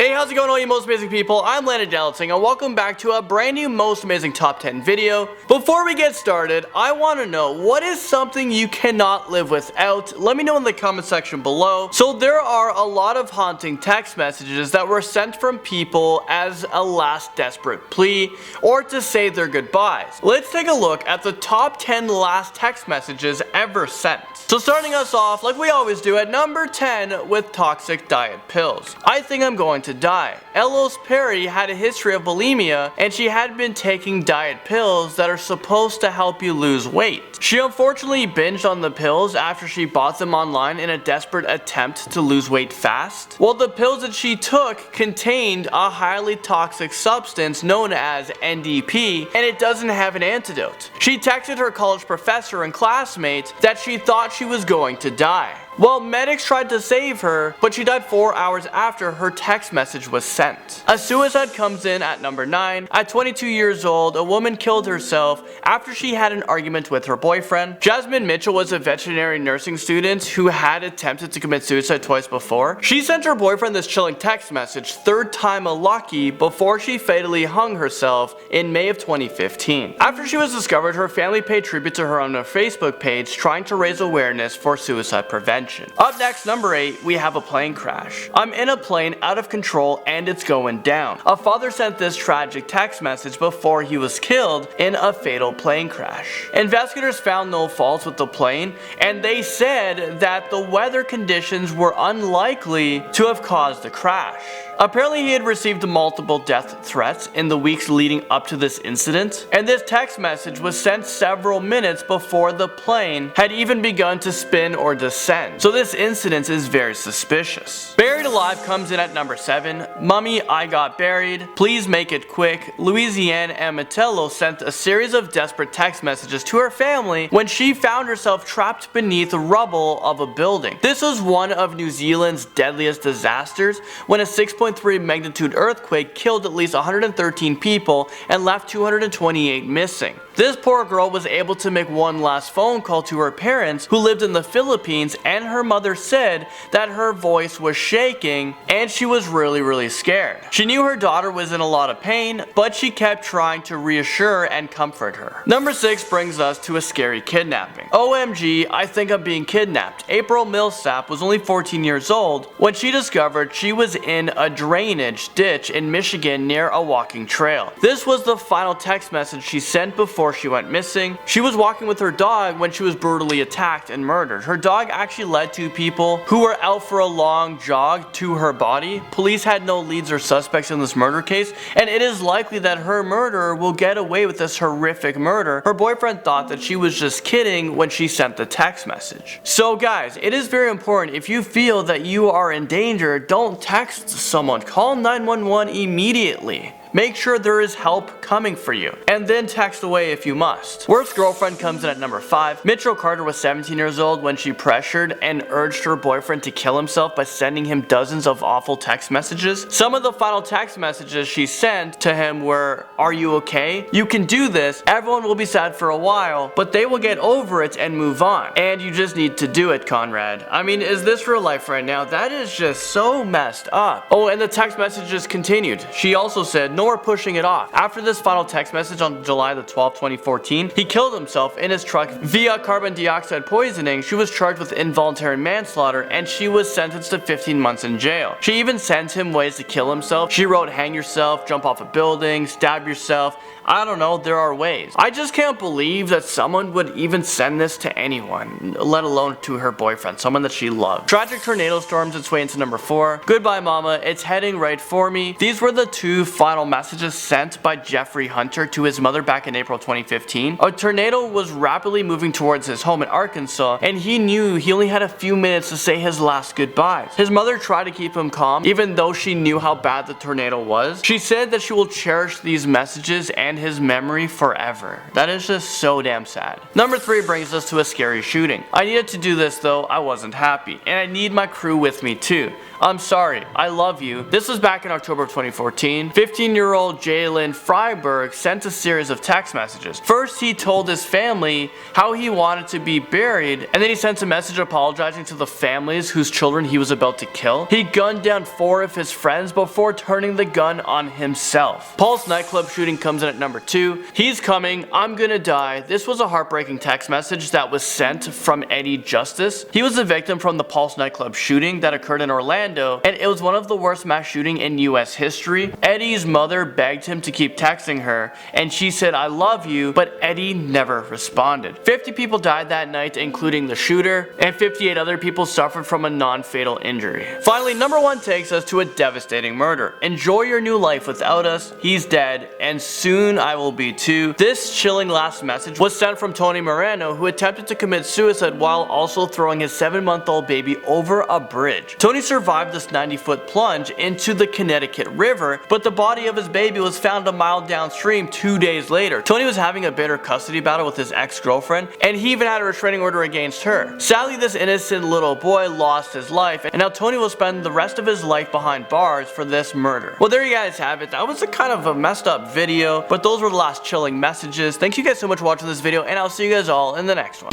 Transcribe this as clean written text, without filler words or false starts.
Hey, how's it going all you most amazing people? I'm Landon Dallitzing and welcome back to a brand new most amazing top 10 video. Before we get started, I want to know what is something you cannot live without. Let me know in the comment section below. So there are a lot of haunting text messages that were sent from people as a last desperate plea or to say their goodbyes. Let's take a look at the top 10 last text messages ever sent. So starting us off like we always do at number 10 with toxic diet pills. I think I'm going to die. Elos Perry had a history of bulimia and she had been taking diet pills that are supposed to help you lose weight. She unfortunately binged on the pills after she bought them online in a desperate attempt to lose weight fast. Well, the pills that she took contained a highly toxic substance known as NDP and it doesn't have an antidote. She texted her college professor and classmates that she thought she was going to die. Well, medics tried to save her, but she died 4 hours after her text message was sent. A suicide comes in at number 9. At 22 years old, a woman killed herself after she had an argument with her boyfriend. Jasmine Mitchell was a veterinary nursing student who had attempted to commit suicide twice before. She sent her boyfriend this chilling text message, "Third time a lucky," before she fatally hung herself in May of 2015. After she was discovered, her family paid tribute to her on her Facebook page, trying to raise awareness for suicide prevention. Up next, number 8, we have a plane crash. I'm in a plane out of control and it's going down. A father sent this tragic text message before he was killed in a fatal plane crash. Investigators found no faults with the plane and they said that the weather conditions were unlikely to have caused the crash. Apparently he had received multiple death threats in the weeks leading up to this incident, and this text message was sent several minutes before the plane had even begun to spin or descend. So this incident is very suspicious. Buried alive comes in at number 7. Mummy, I got buried. Please make it quick. Louisiane Amatello sent a series of desperate text messages to her family when she found herself trapped beneath the rubble of a building. This was one of New Zealand's deadliest disasters when a 6.3 magnitude earthquake killed at least 113 people and left 228 missing. This poor girl was able to make one last phone call to her parents who lived in the Philippines, and her mother said that her voice was shaking and she was really scared. She knew her daughter was in a lot of pain, but she kept trying to reassure and comfort her. Number 6 brings us to a scary kidnapping. OMG, I think I'm being kidnapped. April Millsap was only 14 years old when she discovered she was in a drainage ditch in Michigan near a walking trail. This was the final text message she sent before she went missing. She was walking with her dog when she was brutally attacked and murdered. Her dog actually led two people who were out for a long jog to her body. Police had no leads or suspects in this murder case, and it is likely that her murderer will get away with this horrific murder. Her boyfriend thought that she was just kidding when she sent the text message. So guys, it is very important, if you feel that you are in danger, don't text someone. Call 911 immediately. Make sure there is help coming for you, and then text away if you must. Worst girlfriend comes in at number 5. Mitchell Carter was 17 years old when she pressured and urged her boyfriend to kill himself by sending him dozens of awful text messages. Some of the final text messages she sent to him were, "Are you okay? You can do this. Everyone will be sad for a while, but they will get over it and move on. And you just need to do it, Conrad." I mean, is this real life right now? That is just so messed up. Oh, and the text messages continued. She also said, "No, we're pushing it off." After this final text message on July the 12th, 2014, he killed himself in his truck via carbon dioxide poisoning. She was charged with involuntary manslaughter and she was sentenced to 15 months in jail. She even sent him ways to kill himself. She wrote, "Hang yourself, jump off a building, stab yourself." I don't know, there are ways. I just can't believe that someone would even send this to anyone, let alone to her boyfriend, someone that she loved. Tragic tornado storms its way into number 4. Goodbye mama, it's heading right for me. These were the 2 final messages sent by Jeffrey Hunter to his mother back in April 2015. A tornado was rapidly moving towards his home in Arkansas, and he knew he only had a few minutes to say his last goodbyes. His mother tried to keep him calm, even though she knew how bad the tornado was. She said that she will cherish these messages and his memory forever. That is just so damn sad. Number 3 brings us to a scary shooting. I needed to do this though, I wasn't happy, and I need my crew with me too. I'm sorry, I love you. This was back in October of 2014. 15-year-old Jalen Freiberg sent a series of text messages. First, he told his family how he wanted to be buried, and then he sent a message apologizing to the families whose children he was about to kill. He gunned down 4 of his friends before turning the gun on himself. Paul's nightclub shooting comes in at number 2. He's coming, I'm gonna die. This was a heartbreaking text message that was sent from Eddie Justice. He was a victim from the Pulse nightclub shooting that occurred in Orlando, and it was one of the worst mass shootings in US history. Eddie's mother begged him to keep texting her, and she said, I love you, but Eddie never responded. 50 people died that night, including the shooter, and 58 other people suffered from a non-fatal injury. Finally, number 1 takes us to a devastating murder. Enjoy your new life without us, he's dead, and soon I will be too. This chilling last message was sent from Tony Moreno, who attempted to commit suicide while also throwing his 7-month-old baby over a bridge. Tony survived this 90-foot plunge into the Connecticut River, but the body of his baby was found a mile downstream 2 days later. Tony was having a bitter custody battle with his ex-girlfriend, and he even had a restraining order against her. Sadly, this innocent little boy lost his life, and now Tony will spend the rest of his life behind bars for this murder. Well, there you guys have it. That was a kind of a messed up video, but those were the last chilling messages. Thank you guys so much for watching this video, and I'll see you guys all in the next one.